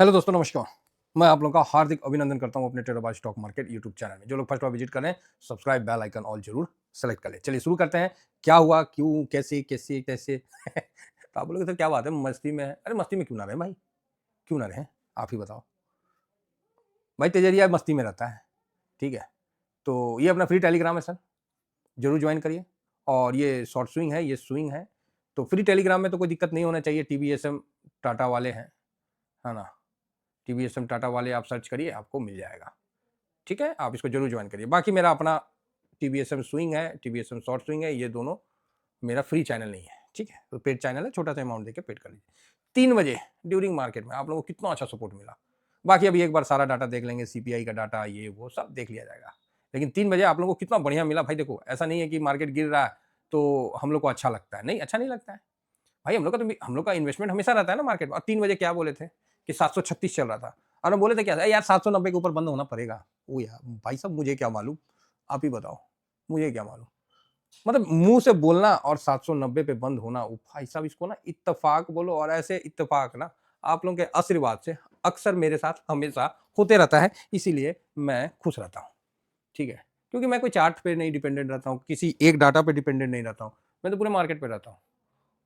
Hello दोस्तों, नमस्कार। मैं आप लोगों का हार्दिक अभिनंदन करता हूं अपने ट्रेडरबाज स्टॉक मार्केट यूट्यूब चैनल में। जो लोग फर्स्ट बार विजिट कर रहे हैं, सब्सक्राइब, बेल आइकन ऑल जरूर सेलेक्ट कर लें। चलिए शुरू करते हैं। क्या हुआ, क्यों, कैसे कैसे कैसे तो आप बोलोगे सर क्या बात है, मस्ती में है। अरे मस्ती में क्यों ना रहे भाई, क्यों ना रहे, आप ही बताओ भाई। तेजरिया मस्ती में रहता है, ठीक है। तो ये अपना फ्री टेलीग्राम है सर, जरूर ज्वाइन करिए। और ये शॉर्ट स्विंग है, ये स्विंग है। तो फ्री टेलीग्राम में तो कोई दिक्कत नहीं होना चाहिए। टीवीएसएम टाटा वाले हैं, है ना। टीवीएसएम टाटा वाले आप सर्च करिए, आपको मिल जाएगा। ठीक है, आप इसको जरूर ज्वाइन करिए। बाकी मेरा अपना टीवीएसएम स्विंग है, टीवीएसएम शॉर्ट स्विंग है, ये दोनों मेरा फ्री चैनल नहीं है। ठीक है, तो पेड चैनल है, छोटा सा अमाउंट देके पेड कर लीजिए। 3 बजे ड्यूरिंग मार्केट में आप लोगों को कितना अच्छा सपोर्ट मिला। बाकी अभी एक बार सारा डाटा देख लेंगे, सीपीआई का डाटा, ये वो सब देख लिया जाएगा। लेकिन 3 बजे आप लोगों को कितना बढ़िया मिला भाई। देखो, ऐसा नहीं है कि मार्केट गिर रहा है तो हम लोग को अच्छा लगता है, नहीं अच्छा नहीं लगता है भाई। हम लोग का इन्वेस्टमेंट हमेशा रहता है ना मार्केट में। और 3 बजे क्या बोले थे कि 736 चल रहा था, और हम बोले थे क्या यार 790 के ऊपर बंद होना पड़ेगा। वो यार भाई साहब, मुझे क्या मालूम, आप ही बताओ, मुझे क्या मालूम। मतलब मुंह से बोलना और 790 पे बंद होना, वो भाई साहब इसको ना इत्तेफाक बोलो। और ऐसे इत्तेफाक ना आप लोगों के आशीर्वाद से अक्सर मेरे साथ हमेशा होते रहता है, इसीलिए मैं खुश रहता हूँ। ठीक है, क्योंकि मैं कोई चार्ट पे नहीं डिपेंडेंट रहता हूँ, किसी एक डाटा पे डिपेंडेंट नहीं रहता हूँ। मैं तो पूरे मार्केट पे रहता हूँ।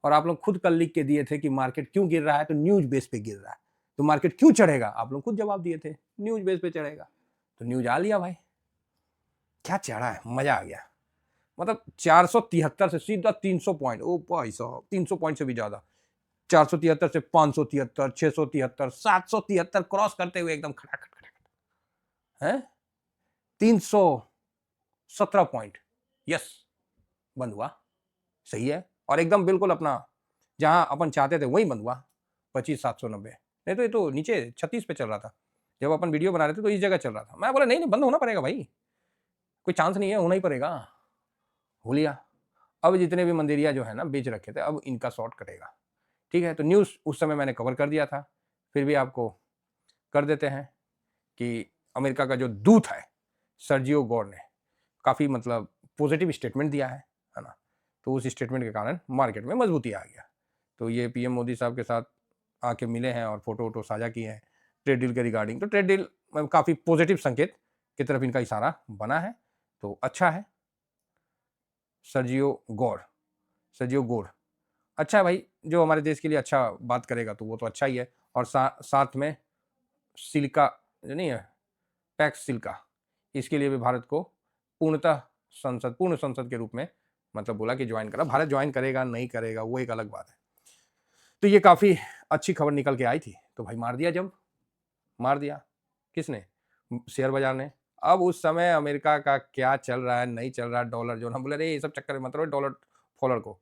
और आप लोग खुद कल लिख के दिए थे कि मार्केट क्यों गिर रहा है, तो न्यूज बेस पे गिर रहा है। तो मार्केट क्यों चढ़ेगा, आप लोग खुद जवाब दिए थे, न्यूज बेस पे चढ़ेगा। तो न्यूज आ लिया भाई, क्या चढ़ा है, मजा आ गया। मतलब 473 से सीधा 300 पॉइंट, ओ भाई साहब 300 पॉइंट से भी ज्यादा। 473 से 573, 673, 773 क्रॉस करते हुए एकदम खटाखट खटाखट है। 317 पॉइंट, यस, बंद हुआ, सही है। और एकदम बिल्कुल अपना जहां अपन चाहते थे वही बंद हुआ, 25,790। नहीं तो ये तो नीचे 36 पे चल रहा था जब अपन वीडियो बना रहे थे, तो इस जगह चल रहा था। मैं बोला नहीं नहीं, बंद होना पड़ेगा भाई, कोई चांस नहीं है, होना ही पड़ेगा। हो लिया। अब जितने भी मंदिरिया जो है ना बेच रखे थे, अब इनका शॉर्ट कटेगा। ठीक है, तो न्यूज़ उस समय मैंने कवर कर दिया था, फिर भी आपको कर देते हैं कि अमेरिका का जो दूत है सर्जियो गौर ने काफ़ी मतलब पॉजिटिव स्टेटमेंट दिया है ना। तो उस स्टेटमेंट के कारण मार्केट में मजबूती आ गया। तो ये पीएम मोदी साहब के साथ आके मिले हैं और फोटो वोटो साझा किए हैं ट्रेड डील के रिगार्डिंग। तो ट्रेड डील काफ़ी पॉजिटिव संकेत की तरफ इनका इशारा बना है, तो अच्छा है। सर्जियो गौर, सर्जियो गौर अच्छा है भाई। जो हमारे देश के लिए अच्छा बात करेगा तो वो तो अच्छा ही है। और साथ में सिलिका जो नहीं है, पैक्स सिल्का, इसके लिए भी भारत को पूर्णतः पूर्ण संसद के रूप में मतलब बोला कि ज्वाइन करा। भारत ज्वाइन करेगा नहीं करेगा वो एक अलग बात है। तो ये काफ़ी अच्छी खबर निकल के आई थी। तो भाई मार दिया, जब मार दिया किसने, शेयर बाजार ने। अब उस समय अमेरिका का क्या चल रहा है नहीं चल रहा है, डॉलर जो ना बोले रे ये सब चक्कर में मतलब डॉलर फॉलर को,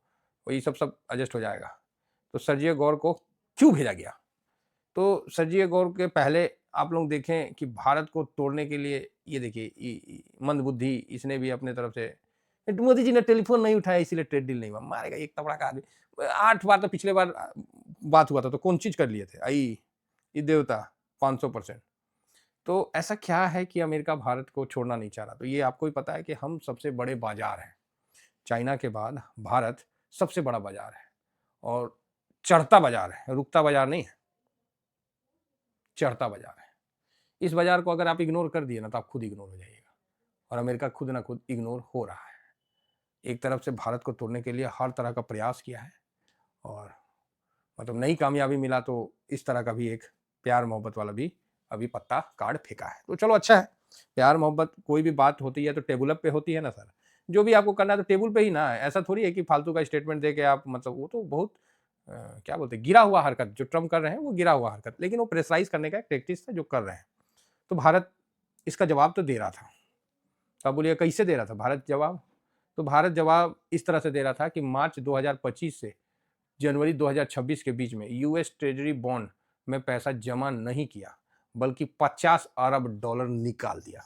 ये सब एडजस्ट हो जाएगा। तो सर्जियो गौर को क्यों भेजा गया, तो सर्जियो गौर के पहले आप लोग देखें कि भारत को तोड़ने के लिए ये देखिए मंदबुद्धि इसने भी अपने तरफ से, मोदी जी ने टेलीफोन नहीं उठाया इसीलिए ट्रेड डील नहीं हुआ। मारेगा एक तबड़ा का आदमी। 8 बार तो पिछले बार बात हुआ था तो कौन चीज कर लिए थे आई ये देवता 500%। तो ऐसा क्या है कि अमेरिका भारत को छोड़ना नहीं चाह रहा। तो ये आपको भी पता है कि हम सबसे बड़े बाजार हैं, चाइना के बाद भारत सबसे बड़ा बाजार है। और चढ़ता बाजार है, रुकता बाजार नहीं है, चढ़ता बाजार है। इस बाजार को अगर आप इग्नोर कर दिए ना तो आप खुद इग्नोर हो जाइएगा। और अमेरिका खुद ना खुद इग्नोर हो रहा है। एक तरफ से भारत को तोड़ने के लिए हर तरह का प्रयास किया है, और मतलब नई कामयाबी मिला तो इस तरह का भी एक प्यार मोहब्बत वाला भी अभी पत्ता कार्ड फेंका है। तो चलो अच्छा है, प्यार मोहब्बत कोई भी बात होती है तो टेबल अप पे होती है ना सर। जो भी आपको करना है तो टेबल पे ही ना है। ऐसा थोड़ी है कि फालतू का स्टेटमेंट दे के आप मतलब, वो तो बहुत क्या बोलते हैं गिरा हुआ हरकत जो ट्रम्प कर रहे हैं, वो गिरा हुआ हरकत। लेकिन वो प्रेशराइज करने का एक प्रैक्टिस था जो कर रहे हैं। तो भारत इसका जवाब तो दे रहा था। अब बोलिए कैसे दे रहा था भारत जवाब, तो भारत जवाब इस तरह से दे रहा था कि मार्च 2025 से जनवरी 2026 के बीच में यूएस ट्रेजरी बॉन्ड में पैसा जमा नहीं किया, बल्कि 50 अरब डॉलर निकाल दिया।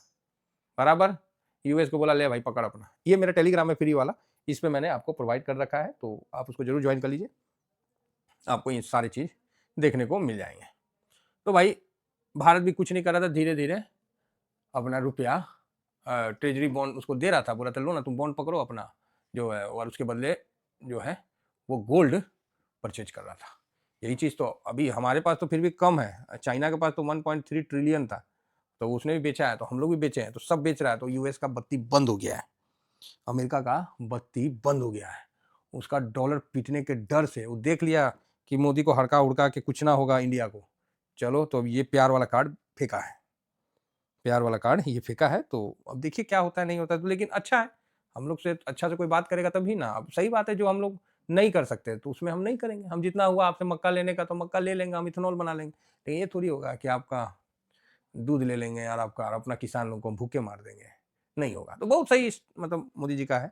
बराबर, यूएस को बोला ले भाई पकड़ अपना। ये मेरा टेलीग्राम है फ्री वाला, इस पे मैंने आपको प्रोवाइड कर रखा है, तो आप उसको जरूर ज्वाइन कर लीजिए, आपको ये सारी चीज देखने को मिल जाएंगे। तो भाई भारत भी कुछ नहीं कर रहा था, धीरे धीरे अपना रुपया ट्रेजरी बॉन्ड उसको दे रहा था, बोला था लो ना तुम बॉन्ड पकड़ो अपना जो है, और उसके बदले जो है वो गोल्ड परचेज कर रहा था। यही चीज़ तो अभी हमारे पास तो फिर भी कम है, चाइना के पास तो 1.3 ट्रिलियन था, तो उसने भी बेचा है, तो हम लोग भी बेचे हैं, तो सब बेच रहा है, तो यूएस का बत्ती बंद हो गया है, अमेरिका का बत्ती बंद हो गया है। उसका डॉलर पीटने के डर से वो देख लिया कि मोदी को हड़का-उड़का के कुछ ना होगा इंडिया को, चलो तो अब ये प्यार वाला कार्ड फेंका है, प्यार वाला कार्ड ये फेंका है, तो अब देखिए क्या होता है नहीं होता है, तो लेकिन अच्छा है, हम लोग से अच्छा से कोई बात करेगा तभी ना। अब सही बात है, जो हम लोग नहीं कर सकते तो उसमें हम नहीं करेंगे, हम जितना हुआ आपसे मक्का लेने का तो मक्का ले लेंगे, हम इथेनॉल बना लेंगे, लेकिन ये थोड़ी होगा कि आपका दूध ले लेंगे और आपका और अपना किसान लोगों को भूखे मार देंगे, नहीं होगा। तो बहुत सही मतलब मोदी जी का है,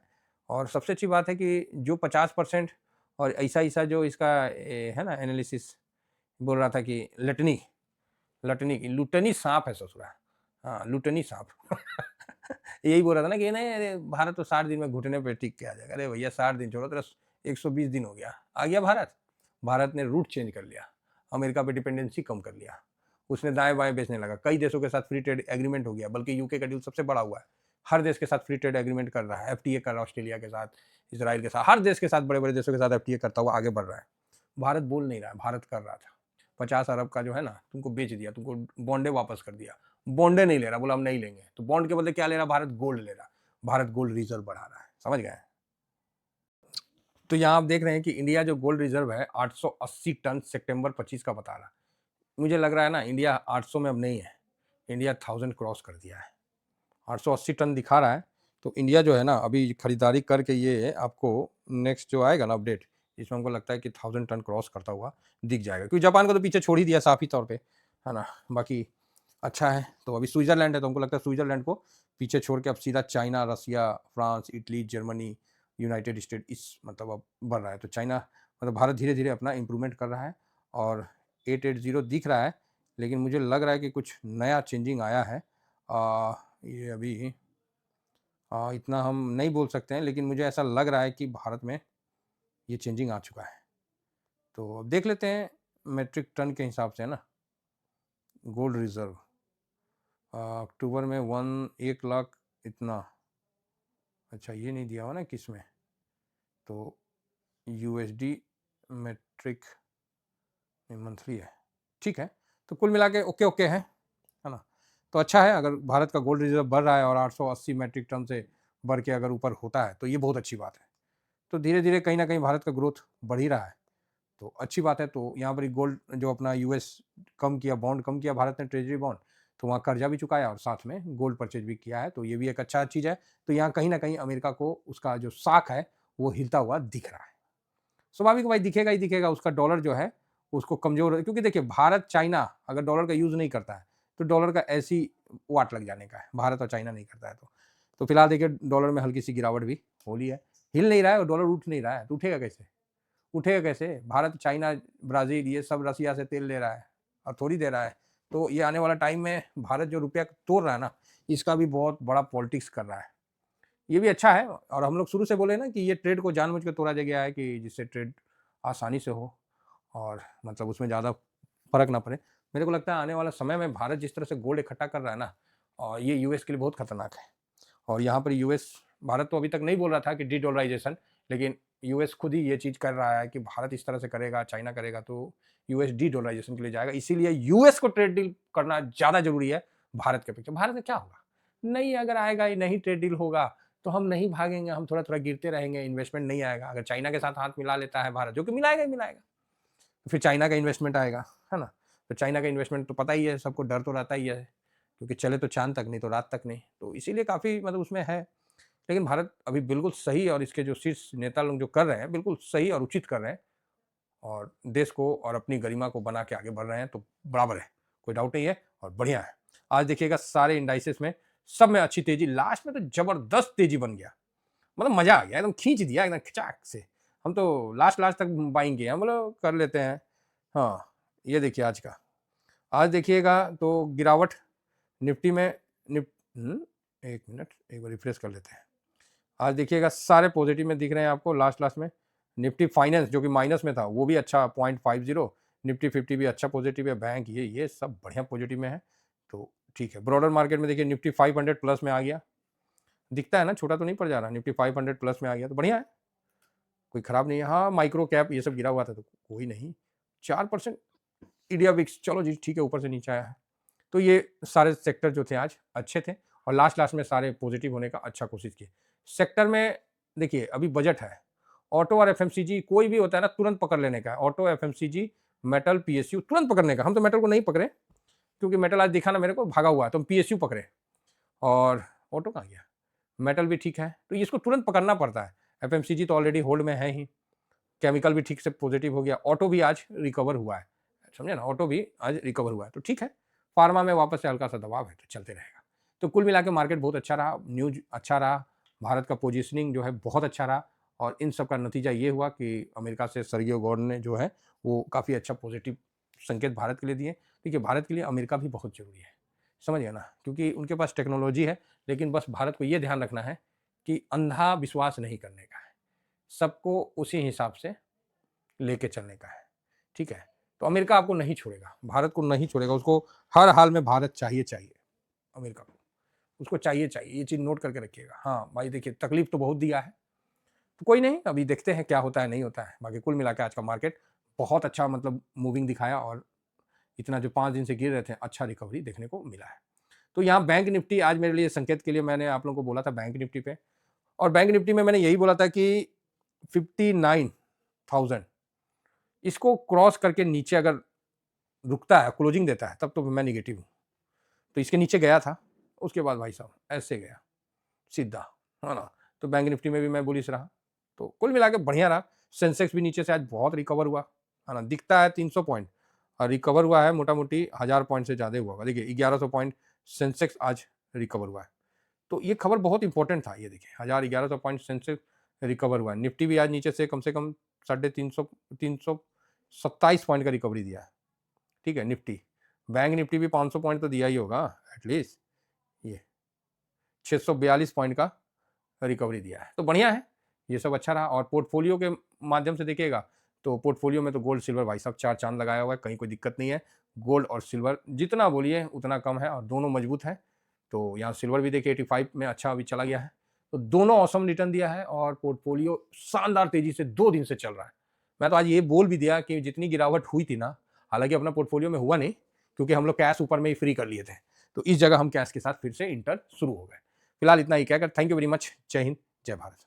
और सबसे अच्छी बात है कि जो 50% और ऐसा-ऐसा जो इसका है ना एनालिसिस बोल रहा था कि लटनी लटनी की लुटनी साँप है ससुरा। हाँ, लुटनी साँप। यही बोल रहा था ना कि नहीं अरे भारत तो 60 दिन में घुटने पे टिक के आ जाएगा। अरे भैया 60 दिन छोड़ो, तेरा 120 दिन हो गया। आ गया भारत। भारत ने रूट चेंज कर लिया। अमेरिका पे डिपेंडेंसी कम कर लिया। उसने दाएँ-बाएँ बेचने लगा। कई देशों के साथ फ्री ट्रेड एग्रीमेंट हो गया, बल्कि यूके का डील सबसे बड़ा हुआ है। हर देश के साथ फ्री ट्रेड एग्रीमेंट कर रहा है। एफटीए कर रहा है ऑस्ट्रेलिया के साथ, इज़राइल के साथ, हर देश के साथ, बड़े-बड़े देशों के साथ एफटीए करता हुआ आगे बढ़ रहा है। भारत बोल नहीं रहा है, भारत कर रहा था। 50 अरब का जो है ना तुमको बेच दिया, तुमको बॉन्डे वापस कर दिया। बॉन्डे नहीं ले रहा, बोला हम नहीं लेंगे, तो बॉन्ड के बदले क्या ले रहा, भारत गोल्ड ले रहा। भारत गोल्ड रिजर्व बढ़ा रहा है, समझ गए। तो यहाँ आप देख रहे हैं कि इंडिया जो गोल्ड रिजर्व है 880 टन सितंबर 25 का बता रहा। मुझे लग रहा है ना इंडिया 800 में अब नहीं है, इंडिया 1000 क्रॉस कर दिया है। 880 टन दिखा रहा है, तो इंडिया जो है ना अभी खरीदारी करके ये आपको नेक्स्ट जो आएगा ना अपडेट, इसमें हमको लगता है कि 1000 टन क्रॉस करता हुआ दिख जाएगा, क्योंकि जापान को तो पीछे छोड़ ही दिया साफ ही तौर पे, है ना। बाकी अच्छा है, तो अभी स्विट्जरलैंड है, तो हमको लगता है स्विट्जरलैंड को पीछे छोड़ के अब सीधा China, Russia, France, Italy, Germany, United State इस मतलब अब बढ़ रहा है। तो चाइना मतलब भारत धीरे धीरे अपना इम्प्रूवमेंट कर रहा है, और 880 दिख रहा है, लेकिन मुझे लग रहा है कि कुछ नया चेंजिंग आया है। ये अभी इतना हम नहीं बोल सकते हैं, लेकिन मुझे ऐसा लग रहा है कि भारत में ये चेंजिंग आ चुका है। तो अब देख लेते हैं मेट्रिक टन के हिसाब से, है ना, गोल्ड रिजर्व अक्टूबर में 1 लाख इतना। अच्छा ये नहीं दिया हुआ ना किस में, तो यूएसडी मेट्रिक मंथली है, ठीक है। तो कुल मिला के ओके ओके है ना। तो अच्छा है, अगर भारत का गोल्ड रिजर्व बढ़ रहा है और 880 मैट्रिक टन से बढ़ के अगर ऊपर होता है तो ये बहुत अच्छी बात है। तो धीरे धीरे कहीं ना कहीं भारत का ग्रोथ बढ़ ही रहा है, तो अच्छी बात है। तो यहाँ पर गोल्ड जो अपना यूएस कम किया, बॉन्ड कम किया भारत ने, ट्रेजरी बॉन्ड, तो वहाँ कर्जा भी चुकाया और साथ में गोल्ड परचेज भी किया है, तो ये भी एक अच्छा चीज़ है। तो यहाँ कहीं ना कहीं अमेरिका को उसका जो साख है वो हिलता हुआ दिख रहा है। स्वाभाविक भाई दिखेगा ही दिखेगा, उसका डॉलर जो है उसको कमजोर, क्योंकि देखिए भारत चाइना अगर डॉलर का यूज़ नहीं करता है तो डॉलर का ऐसी वाट लग जाने का है, भारत और चाइना नहीं करता है तो फिलहाल देखिए डॉलर में हल्की सी गिरावट भी हो ली है, हिल नहीं रहा है और डॉलर उठ नहीं रहा है, तो उठेगा कैसे, उठेगा कैसे। भारत, चाइना, ब्राज़ील ये सब रसिया से तेल ले रहा है और थोड़ी दे रहा है, तो ये आने वाला टाइम में भारत जो रुपया तोड़ रहा है ना, इसका भी बहुत बड़ा पॉलिटिक्स कर रहा है। ये भी अच्छा है, और हम लोग शुरू से बोले ना कि ये ट्रेड को जानबूझ के तोड़ा गया है कि जिससे ट्रेड आसानी से हो और मतलब उसमें ज़्यादा फ़र्क ना पड़े। मेरे को लगता है आने वाला समय में भारत जिस तरह से गोल्ड इकट्ठा कर रहा है ना, और ये यूएस के लिए बहुत खतरनाक है। और यहाँ पर यूएस, भारत तो अभी तक नहीं बोल रहा था कि डी-डॉलराइज़ेशन, लेकिन यूएस खुद ही ये चीज़ कर रहा है कि भारत इस तरह से करेगा, चाइना करेगा तो यूएस डी-डॉलराइज़ेशन के लिए जाएगा। इसीलिए यूएस को ट्रेड डील करना ज़्यादा ज़रूरी है भारत के अपेक्षा। भारत में क्या होगा? नहीं, अगर आएगा ही नहीं, ट्रेड डील होगा तो हम नहीं भागेंगे, हम थोड़ा-थोड़ा गिरते रहेंगे, इन्वेस्टमेंट नहीं आएगा। अगर चाइना के साथ हाथ मिला लेता है भारत, जो कि मिलाएगा ही मिलाएगा, तो फिर चाइना का इन्वेस्टमेंट आएगा, है ना? तो चाइना का इन्वेस्टमेंट तो पता ही है, सबको डर तो रहता ही है, क्योंकि चले तो चाँद तक, नहीं तो रात तक नहीं। तो इसीलिए काफ़ी मतलब उसमें है। लेकिन भारत अभी बिल्कुल सही, और इसके जो शीर्ष नेता लोग जो कर रहे हैं, बिल्कुल सही और उचित कर रहे हैं, और देश को और अपनी गरिमा को बना के आगे बढ़ रहे हैं, तो बराबर है, कोई डाउट नहीं है और बढ़िया है। आज देखिएगा सारे इंडाइसेस में, सब में अच्छी तेज़ी, लास्ट में तो ज़बरदस्त तेज़ी बन गया। मतलब मज़ा आ गया, एकदम खींच दिया एकदम खिचाक से। हम तो लास्ट तक बाइंग किए, हम बोले कर लेते हैं। हाँ, ये देखिए आज का। आज देखिएगा तो गिरावट निफ्टी में, निप 1 मिनट एक बार रिफ्रेश कर लेते हैं। आज देखिएगा सारे पॉजिटिव में दिख रहे हैं आपको, लास्ट में। निफ्टी फाइनेंस जो कि माइनस में था वो भी अच्छा 0.50, निफ्टी 50 भी अच्छा पॉजिटिव है, बैंक ये सब बढ़िया पॉजिटिव में है, तो ठीक है। ब्रॉडर मार्केट में देखिए निफ्टी 500 प्लस में आ गया, दिखता है ना, छोटा तो नहीं पड़ जा रहा, निफ्टी 500 प्लस में आ गया तो बढ़िया है, कोई खराब नहीं है। हाँ, माइक्रो कैप ये सब गिरा हुआ था तो कोई नहीं, 4%। इंडिया विक्स, चलो जी ठीक है, ऊपर से नीचे आया है। तो ये सारे सेक्टर जो थे आज अच्छे थे और लास्ट में सारे पॉजिटिव होने का अच्छा कोशिश की। सेक्टर में देखिए अभी बजट है, ऑटो और एफएमसीजी कोई भी होता है ना तुरंत पकड़ लेने का, ऑटो, एफएमसीजी, मेटल, पीएसयू तुरंत पकड़ने का। हम तो मेटल को नहीं पकड़े क्योंकि मेटल आज दिखा ना मेरे को भागा हुआ है, तो हम पीएसयू पकड़े। और ऑटो कहाँ गया, मेटल भी ठीक है, तो इसको तुरंत पकड़ना पड़ता है। एफएमसीजी तो ऑलरेडी होल्ड में है ही, केमिकल भी ठीक से पॉजिटिव हो गया, ऑटो भी आज रिकवर हुआ है, समझे ना, ऑटो भी आज रिकवर हुआ है, तो ठीक है। फार्मा में वापस से हल्का सा दबाव है, तो चलते रहेगा। तो कुल मिला के मार्केट बहुत अच्छा रहा, न्यूज अच्छा रहा, भारत का पोजीशनिंग जो है बहुत अच्छा रहा और इन सब का नतीजा ये हुआ कि अमेरिका से सर्गियो गौर ने जो है वो काफ़ी अच्छा पॉजिटिव संकेत भारत के लिए दिए। देखिए भारत के लिए अमेरिका भी बहुत ज़रूरी है, समझ गए ना, क्योंकि उनके पास टेक्नोलॉजी है, लेकिन बस भारत को ये ध्यान रखना है कि अंधा विश्वास नहीं करने का है, सबको उसी हिसाब से लेके चलने का है, ठीक है। तो अमेरिका आपको नहीं छोड़ेगा, भारत को नहीं छोड़ेगा, उसको हर हाल में भारत चाहिए चाहिए, अमेरिका को उसको चाहिए चाहिए, ये चीज़ नोट करके रखिएगा। हाँ भाई देखिए तकलीफ तो बहुत दिया है, तो कोई नहीं, अभी देखते हैं क्या होता है नहीं होता है। बाकी कुल मिला के आज का मार्केट बहुत अच्छा मतलब मूविंग दिखाया और इतना जो 5 दिन से गिर रहे थे अच्छा रिकवरी देखने को मिला है। तो यहाँ बैंक निफ्टी आज मेरे लिए संकेत के लिए मैंने आप लोगों को बोला था बैंक निफ्टी पे, और बैंक निफ्टी में मैंने यही बोला था कि 59,000 इसको क्रॉस करके नीचे अगर रुकता है, क्लोजिंग देता है, तब तो मैं निगेटिव हूँ। तो इसके नीचे गया था, उसके बाद भाई साहब ऐसे गया सीधा, है ना। तो बैंक निफ्टी में भी मैं बुलिश रहा, तो कुल मिला के बढ़िया रहा। सेंसेक्स भी नीचे से आज बहुत रिकवर हुआ, है ना, दिखता है 300 पॉइंट और रिकवर हुआ है मोटा मोटी 1000 पॉइंट से ज़्यादा हुआ होगा। देखिए 1100 पॉइंट सेंसेक्स आज रिकवर हुआ है, तो ये खबर बहुत इंपॉर्टेंट था। ये देखिए 1100 पॉइंट सेंसेक्स रिकवर हुआ है। निफ्टी भी आज नीचे से कम 327 पॉइंट का रिकवरी दिया है, ठीक है निफ्टी। बैंक निफ्टी भी 500 पॉइंट तो दिया ही होगा एटलीस्ट, ये 642 पॉइंट का रिकवरी दिया है, तो बढ़िया है, ये सब अच्छा रहा। और पोर्टफोलियो के माध्यम से देखिएगा तो पोर्टफोलियो में तो गोल्ड सिल्वर भाई साहब 4 चांद लगाया हुआ है, कहीं कोई दिक्कत नहीं है। गोल्ड और सिल्वर जितना बोलिए उतना कम है और दोनों मजबूत है। तो यहाँ सिल्वर भी देखिए 85 में अच्छा अभी चला गया है, तो दोनों औसम रिटर्न दिया है और पोर्टफोलियो शानदार तेजी से 2 दिन से चल रहा है। मैं तो आज ये बोल भी दिया कि जितनी गिरावट हुई थी ना, हालांकि अपना पोर्टफोलियो में हुआ नहीं क्योंकि हम लोग कैश ऊपर में ही फ्री कर लिए थे, तो इस जगह हम कैश के साथ फिर से इंटर शुरू हो गए। फिलहाल इतना ही कहकर थैंक यू वेरी मच, जय हिंद, जय भारत।